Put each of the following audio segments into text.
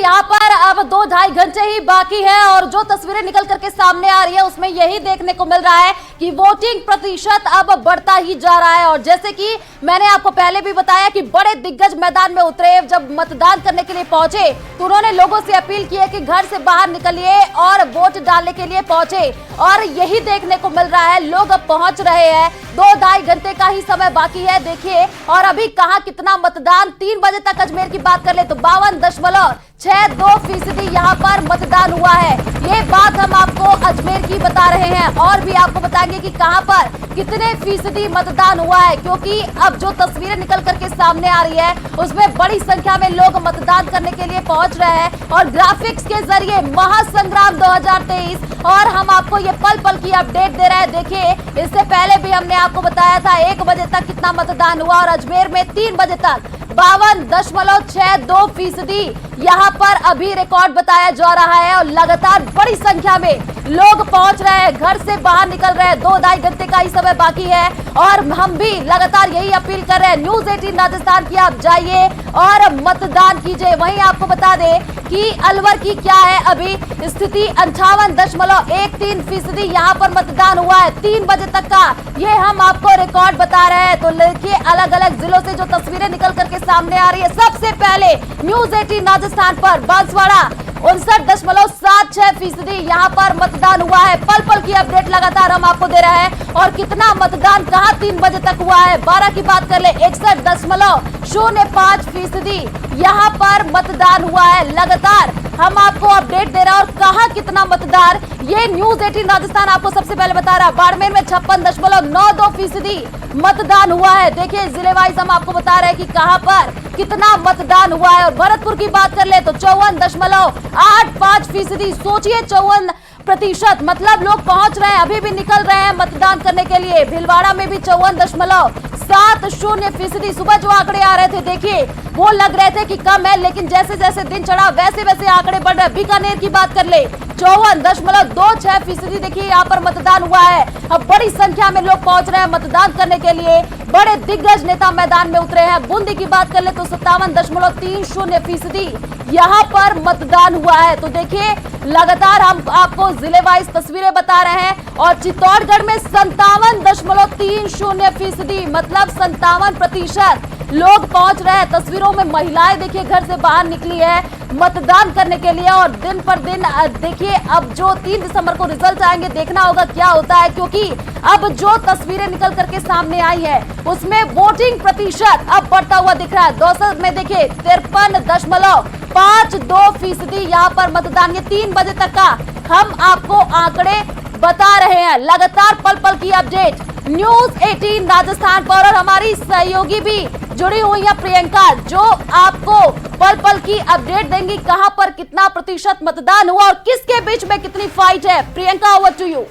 यहाँ पर अब 2-2.5 घंटे ही बाकी है और जो तस्वीरें निकल करके सामने आ रही है उसमें यही देखने को मिल रहा है कि वोटिंग प्रतिशत अब बढ़ता ही जा रहा है। और जैसे कि मैंने आपको पहले भी बताया कि बड़े दिग्गज मैदान में उतरे, जब मतदान करने के लिए पहुंचे तो उन्होंने लोगों से अपील की है कि घर से बाहर निकलिए और वोट डालने के लिए पहुंचे। और यही देखने को मिल रहा है, लोग अब पहुंच रहे हैं। 2-2.5 घंटे का ही समय बाकी है, देखिए। और अभी कहां कितना मतदान, 3 बजे तक अजमेर की बात कर ले तो 52.62% यहाँ पर मतदान हुआ है। ये बात हम आपको अजमेर की बता रहे हैं और भी आपको बताएंगे कि कहां पर कितने फीसदी मतदान हुआ है, क्योंकि अब जो तस्वीरें निकल करके सामने आ रही है उसमें बड़ी संख्या में लोग मतदान करने के लिए पहुंच रहे हैं। और ग्राफिक्स के जरिए महासंग्राम 2023 और हम आपको ये पल पल की अपडेट दे रहे हैं। देखिए, इससे पहले भी हमने आपको बताया था 1 बजे तक कितना मतदान हुआ और अजमेर में 3 बजे तक 52.62% यहाँ पर अभी रिकॉर्ड बताया जा रहा है। और लगातार बड़ी संख्या में लोग पहुंच रहे हैं, घर से बाहर निकल रहे हैं। 2-2.5 घंटे का ही समय बाकी है और हम भी लगातार यही अपील कर रहे हैं, न्यूज़ 18 राजस्थान की आप जाइए और मतदान कीजिए। वहीं आपको बता दें कि अलवर की क्या है अभी स्थिति, 58.13% यहाँ पर मतदान हुआ है 3 बजे तक का। ये हम आपको रिकॉर्ड बता रहे हैं। तो देखिए, अलग अलग जिलों से जो तस्वीरें निकल करके सामने आ रही है। सबसे पहले न्यूज़ 18 राजस्थान पर बांसवाड़ा 59.76% यहाँ पर मतदान हुआ है। पल पल की अपडेट लगातार हम आपको दे रहे हैं। और कितना मतदान कहां 3 बजे तक हुआ है, 12 की बात कर ले 61.05% यहाँ पर मतदान हुआ है। लगातार हम आपको अपडेट दे रहे हैं और कहां कितना मतदान, ये न्यूज़ 18 राजस्थान आपको सबसे पहले बता रहा है। बाड़मेर में 56.92% मतदान हुआ है। देखिए, जिले वाइज हम आपको बता रहे हैं कि कहां पर कितना मतदान हुआ है। और भरतपुर की बात कर ले तो 54.85%। सोचिए, 54%, मतलब लोग पहुंच रहे हैं, अभी भी निकल रहे हैं मतदान करने के लिए। भीलवाड़ा में भी 54.70%। सुबह जो आंकड़े आ रहे थे, देखिए वो लग रहे थे कि कम है, लेकिन जैसे जैसे दिन चढ़ा वैसे वैसे आंकड़े बढ़ रहे। बीकानेर की बात कर ले 54.26%। देखिए, यहाँ पर मतदान हुआ है। अब बड़ी संख्या में लोग पहुंच रहे हैं मतदान करने के लिए, बड़े दिग्गज नेता मैदान में उतरे हैं। बूंदी की बात कर ले तो 57.30% यहाँ पर मतदान हुआ है। तो देखिए, लगातार हम आपको जिले वाइज तस्वीरें बता रहे हैं। और चित्तौड़गढ़ में 57.30%, मतलब 57% लोग पहुंच रहे हैं। तस्वीरों में महिलाएं देखिए घर से बाहर निकली है मतदान करने के लिए। और दिन पर दिन देखिए, अब जो 3 दिसंबर को रिजल्ट आएंगे, देखना होगा क्या होता है, क्योंकि अब जो तस्वीरें निकल करके सामने आई है उसमें वोटिंग प्रतिशत अब बढ़ता हुआ दिख रहा है। दौसा में देखिए 53.52% यहाँ पर मतदान, ये 3 बजे तक का हम आपको आंकड़े बता रहे हैं। लगातार पल पल की अपडेट न्यूज़ 18 राजस्थान पर। और हमारी सहयोगी भी जुड़ी हुई है प्रियंका, जो आपको पल पल की अपडेट देंगी कहां पर कितना प्रतिशत मतदान हुआ और किसके बीच में कितनी फाइट है। Priyanka, over to you.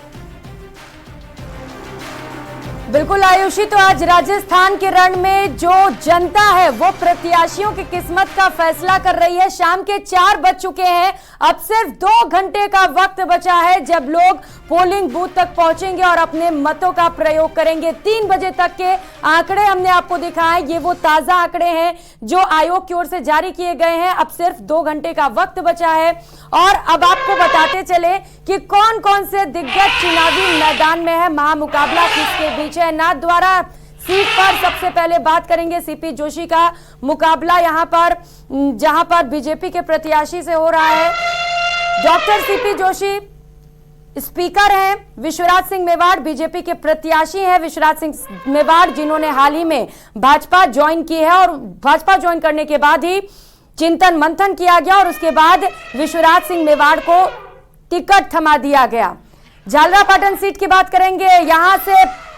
बिल्कुल आयुषी, तो आज राजस्थान के रण में जो जनता है वो प्रत्याशियों की किस्मत का फैसला कर रही है। शाम के 4 बज चुके हैं, अब सिर्फ 2 घंटे का वक्त बचा है जब लोग पोलिंग बूथ तक पहुंचेंगे और अपने मतों का प्रयोग करेंगे। 3 बजे तक के आंकड़े हमने आपको दिखाए, ये वो ताजा आंकड़े हैं जो आयोग की ओर से जारी किए गए हैं। अब सिर्फ 2 घंटे का वक्त बचा है और अब आपको बताते चले कि कौन कौन से दिग्गज चुनावी मैदान में है, महामुकाबला किसके बीच है। नाथ द्वारा सीट पर सबसे पहले बात करेंगे सीपी जोशी का मुकाबला यहाँ पर, जहां पर बीजेपी के प्रत्याशी से हो रहा है। डॉक्टर सीपी जोशी स्पीकर हैं, विश्वराज सिंह मेवाड़ बीजेपी के प्रत्याशी हैं। विश्वराज सिंह मेवाड़ जिन्होंने हाल ही में भाजपा ज्वाइन की है और भाजपा ज्वाइन करने के बाद ही चिंतन मंथन किया गया और उसके बाद विश्वराज सिंह मेवाड़ को टिकट थमा दिया गया। झालरापाटन सीट की बात करेंगे, यहां से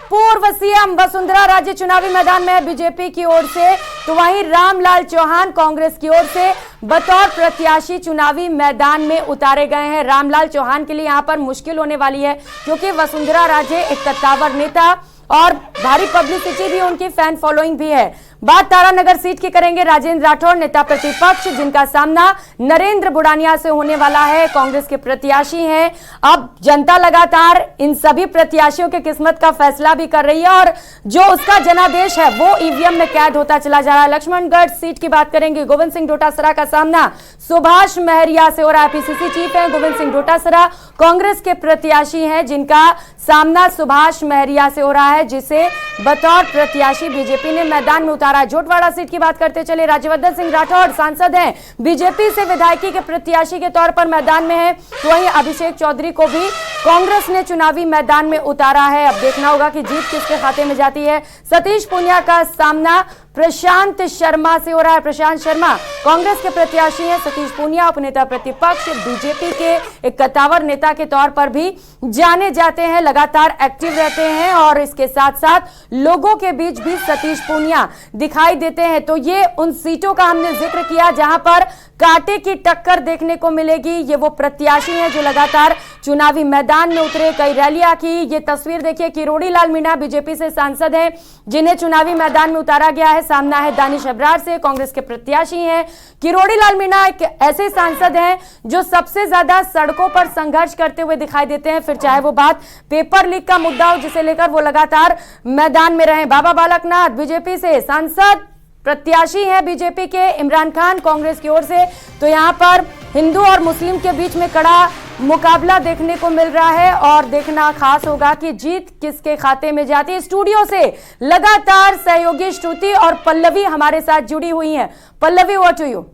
पूर्व सीएम वसुंधरा राजे चुनावी मैदान में है बीजेपी की ओर से, तो वहीं रामलाल चौहान कांग्रेस की ओर से बतौर प्रत्याशी चुनावी मैदान में उतारे गए हैं। रामलाल चौहान के लिए यहां पर मुश्किल होने वाली है, क्योंकि वसुंधरा राजे एक कद्दावर नेता और भारी पब्लिसिटी भी, उनकी फैन फॉलोइंग भी है। बात तारानगर सीट की करेंगे। राजेंद्र राठौड़ नेता प्रतिपक्ष, जिनका सामना नरेंद्र बुडानिया से होने वाला है, कांग्रेस के प्रत्याशी हैं। अब जनता लगातार इन सभी प्रत्याशियों की किस्मत का फैसला भी कर रही है और जो उसका जनादेश है वो ईवीएम में कैद होता चला जा रहा है। लक्ष्मणगढ़ सीट की बात करेंगे। गोविंद सिंह डोटासरा का सामना सुभाष महरिया से हो रहा है। पीसीसी चीफ है गोविंद सिंह डोटासरा, कांग्रेस के प्रत्याशी हैं, जिनका सामना सुभाष महरिया से हो रहा है, जिसे बतौर प्रत्याशी बीजेपी ने मैदान में उतारा। जोटवाड़ा सीट की बात करते चले। राज्यवर्धन सिंह राठौड़ सांसद हैं, बीजेपी से विधायकी के प्रत्याशी के तौर पर मैदान में है। वहीं अभिषेक चौधरी को भी कांग्रेस ने चुनावी मैदान में उतारा है। अब देखना होगा कि जीत किसके खाते में जाती है। सतीश पूनिया का सामना प्रशांत शर्मा से हो रहा है। प्रशांत शर्मा कांग्रेस के प्रत्याशी हैं। सतीश पूनिया उपनेता प्रतिपक्ष, बीजेपी के एक कद्दावर नेता के तौर पर भी जाने जाते हैं, लगातार एक्टिव रहते हैं और इसके साथ साथ लोगों के बीच भी सतीश पूनिया दिखाई देते हैं। तो ये उन सीटों का हमने जिक्र किया जहां पर कांटे की टक्कर देखने को मिलेगी। ये वो प्रत्याशी हैं जो लगातार चुनावी मैदान में उतरे, कई रैलियां की। ये तस्वीर देखिए, किरोड़ी लाल मीणा बीजेपी से सांसद हैं, जिन्हें चुनावी मैदान में उतारा गया है। सामना है दानिश अब्रार से, कांग्रेस के प्रत्याशी हैं। किरोड़ी लाल मीणा एक ऐसे सांसद हैं जो सबसे ज्यादा सड़कों पर संघर्ष करते हुए दिखाई देते हैं, फिर चाहे वो बात पेपर लीक का मुद्दा हो, जिसे लेकर वो लगातार मैदान में रहे। बाबा बालकनाथ बीजेपी से सांसद, प्रत्याशी है बीजेपी के। इमरान खान कांग्रेस की ओर से। तो यहां पर हिंदू और मुस्लिम के बीच में कड़ा मुकाबला देखने को मिल रहा है और देखना खास होगा कि जीत किसके खाते में जाती है। स्टूडियो से लगातार सहयोगी श्रुति और पल्लवी हमारे साथ जुड़ी हुई हैं। Pallavi, what to you?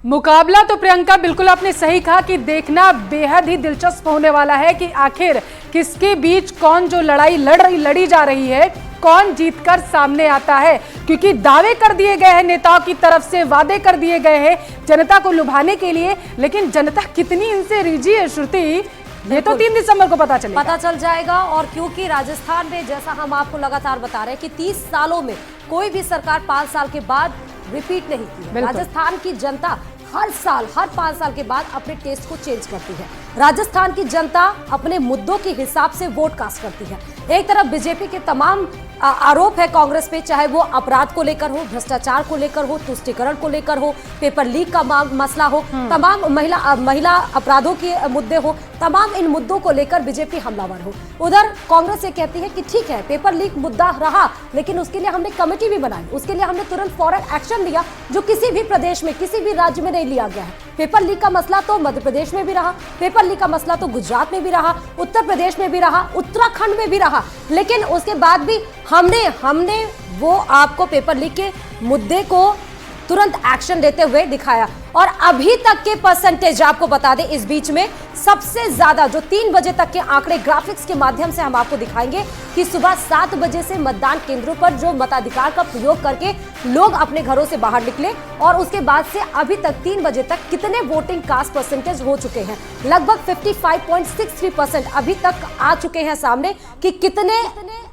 मुकाबला तो प्रियंका बिल्कुल आपने सही कहा कि देखना बेहद ही दिलचस्प होने वाला है कि आखिर किसके बीच कौन जो लड़ाई लड़ी जा रही है, कौन जीतकर सामने आता है। क्योंकि दावे कर दिए गए हैं नेताओं की तरफ से, वादे कर दिए गए हैं जनता को लुभाने के लिए, लेकिन जनता कितनी इनसे रिझी है श्रुति, ये तो 3 दिसंबर को पता चल जाएगा। और क्योंकि राजस्थान में, जैसा हम आपको लगातार बता रहे हैं कि 30 सालों में कोई भी सरकार 5 साल के बाद रिपीट नहीं की। राजस्थान की जनता हर साल, हर 5 साल के बाद अपने टेस्ट को चेंज करती है। राजस्थान की जनता अपने मुद्दों के हिसाब से वोट कास्ट करती है। एक तरफ बीजेपी के तमाम आरोप है कांग्रेस पे, चाहे वो अपराध को लेकर हो, भ्रष्टाचार को लेकर हो, तुष्टीकरण को लेकर हो, पेपर लीक का मसला हो, तमाम महिला अपराधों के मुद्दे हो, तमाम इन मुद्दों को लेकर बीजेपी हमलावर हो। उधर कांग्रेस ये कहती है कि ठीक है, पेपर लीक मुद्दा रहा, लेकिन उसके लिए हमने कमेटी भी बनाई, उसके लिए हमने तुरंत फौरन एक्शन लिया, जो किसी भी प्रदेश में, किसी भी राज्य में नहीं लिया गया है। पेपर लीक का मसला तो मध्य प्रदेश में भी रहा, पेपर लीक का मसला तो गुजरात में भी रहा, उत्तर प्रदेश में भी रहा, उत्तराखंड में भी रहा, लेकिन उसके बाद भी हमने वो आपको पेपर लीक के मुद्दे को तुरंत एक्शन लेते हुए दिखाया। और अभी तक के परसेंटेज आपको बता दें, इस बीच में सबसे ज्यादा जो 3 बजे तक के आंकड़े ग्राफिक्स के माध्यम से हम आपको दिखाएंगे कि सुबह 7 बजे से मतदान केंद्रों पर जो मताधिकार का प्रयोग करके लोग अपने घरों से बाहर निकले और उसके बाद से अभी तक 3 बजे तक कितने वोटिंग कास्ट परसेंटेज हो चुके हैं। लगभग 55.63% अभी तक आ चुके हैं सामने कि कितने,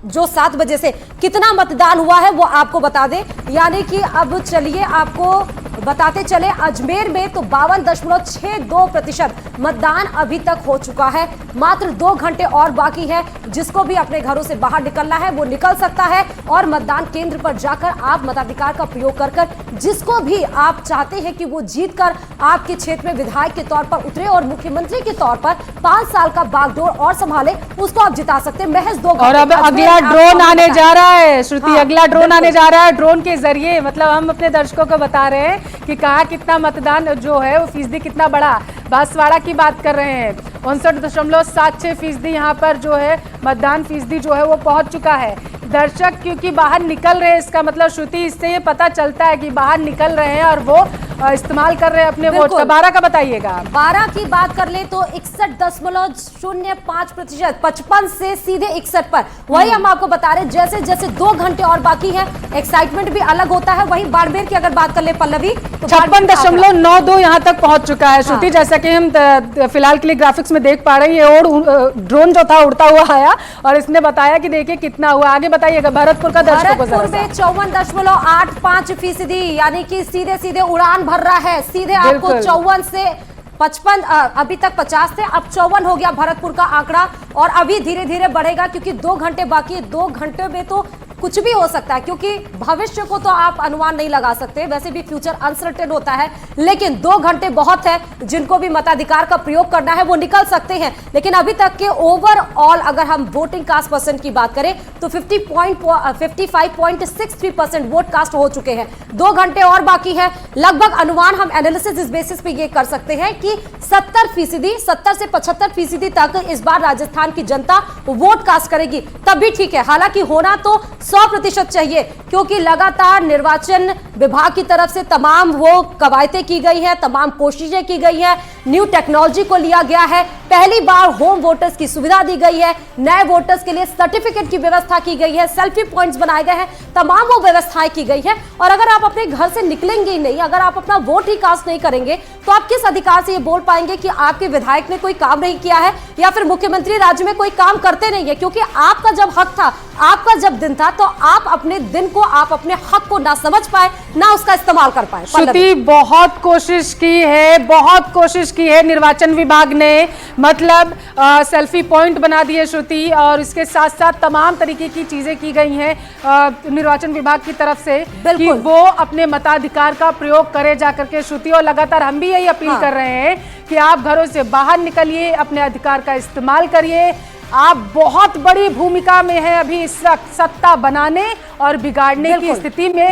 जो 7 बजे से कितना मतदान हुआ है वो आपको बता दें। यानी कि अब चलिए आपको बताते चले, अजमेर में तो 52.62% मतदान अभी तक हो चुका है। मात्र 2 घंटे और बाकी है। जिसको भी अपने घरों से बाहर निकलना है वो निकल सकता है और मतदान केंद्र पर जाकर आप मताधिकार का प्रयोग कर जिसको भी आप चाहते हैं कि वो जीतकर आपके क्षेत्र में विधायक के तौर पर उतरे और मुख्यमंत्री के तौर पर 5 साल का बागडोर और संभाले, उसको आप जिता सकते हैं महज 2 घंटे। और अब अगला ड्रोन आने जा रहा है श्रुति, अगला ड्रोन आने जा रहा है। ड्रोन के जरिए मतलब हम अपने दर्शकों को बता रहे हैं कि कहाँ कितना मतदान जो है वो फीसदी कितना बड़ा। बांसवाड़ा की बात कर रहे हैं, 59.76% यहाँ पर जो है मतदान फीसदी जो है वो पहुंच चुका है। दर्शक क्योंकि बाहर निकल रहे हैं, इसका मतलब श्रुति इससे ये पता चलता है कि बाहर निकल रहे हैं और वो इस्तेमाल कर रहे हैं अपने वोट का। 12 का बताइएगा। 12 की बात कर ले तो 61.05%, 55 से सीधे 61 पर। वही हम आपको बता रहे, जैसे जैसे 2 घंटे और बाकी है, एक्साइटमेंट भी अलग होता है। वहीं बाड़मेर की अगर बात कर ले पल्लवी, तो 56.92 यहाँ तक पहुंच चुका है श्रुति। जैसा कि हम फिलहाल के लिए ग्राफिक्स में देख पा रहे हैं, और ड्रोन जो था उड़ता हुआ आया और इसने बताया कि देखिए कितना हुआ। आगे बताइएगा भरतपुर का दर्शकों को। भरतपुर में 54.85%, यानी कि सीधे सीधे उड़ान भर रहा है। सीधे आपको 54 से 55, अभी तक 50 थे, अब 54 हो गया भरतपुर का आंकड़ा और अभी धीरे धीरे बढ़ेगा क्योंकि 2 घंटे बाकी है। 2 घंटे में तो कुछ भी हो सकता है, क्योंकि भविष्य को तो आप अनुमान नहीं लगा सकते, वैसे भी फ्यूचर अनसर्टेन होता है। लेकिन 2 घंटे बहुत है, जिनको भी मताधिकार का प्रयोग करना है वो निकल सकते हैं। लेकिन अभी तक के ओवरऑल अगर हम वोटिंग कास्ट परसेंट की बात करें तो 55.63% वोट कास्ट हो चुके हैं। 2 घंटे और बाकी है। लगभग अनुमान हम एनालिसिस इस बेसिस पे ये कर सकते हैं कि 70% 70 से 75% तक इस बार राजस्थान की जनता वोट कास्ट करेगी, तब भी ठीक है। हालांकि होना तो 100% चाहिए, क्योंकि लगातार निर्वाचन विभाग की तरफ से तमाम वो कवायतें की गई है, तमाम कोशिशें की गई है, न्यू टेक्नोलॉजी को लिया गया है, पहली बार होम वोटर्स की सुविधा दी गई है, नए वोटर्स के लिए सर्टिफिकेट की व्यवस्था की गई है, सेल्फी पॉइंट्स बनाए गए हैं, तमाम वो व्यवस्थाएं की गई है। और अगर आप अपने घर से निकलेंगे ही नहीं, अगर आप अपना वोट ही कास्ट नहीं करेंगे, तो आप किस अधिकार से ये बोल पाएंगे कि आपके विधायक ने कोई काम नहीं किया है या फिर मुख्यमंत्री राज्य में कोई काम करते नहीं है? क्योंकि आपका जब हक था, आपका जब दिन था, तो आप अपने दिन को, आप अपने हक को ना समझ पाए, ना उसका इस्तेमाल कर पाए। श्रुति, बहुत कोशिश की है, बहुत कोशिश की है निर्वाचन विभाग ने, मतलब सेल्फी पॉइंट बना दिए श्रुति, और इसके साथ साथ तमाम तरीके की चीजें की गई हैं निर्वाचन विभाग की तरफ से कि वो अपने मताधिकार का प्रयोग करे जाकर के श्रुति। और लगातार हम भी यही अपील कर रहे हैं कि आप घरों से बाहर निकलिए, अपने अधिकार का इस्तेमाल करिए। आप बहुत बड़ी भूमिका में हैं अभी इस वक्त सत्ता बनाने और बिगाड़ने की स्थिति में।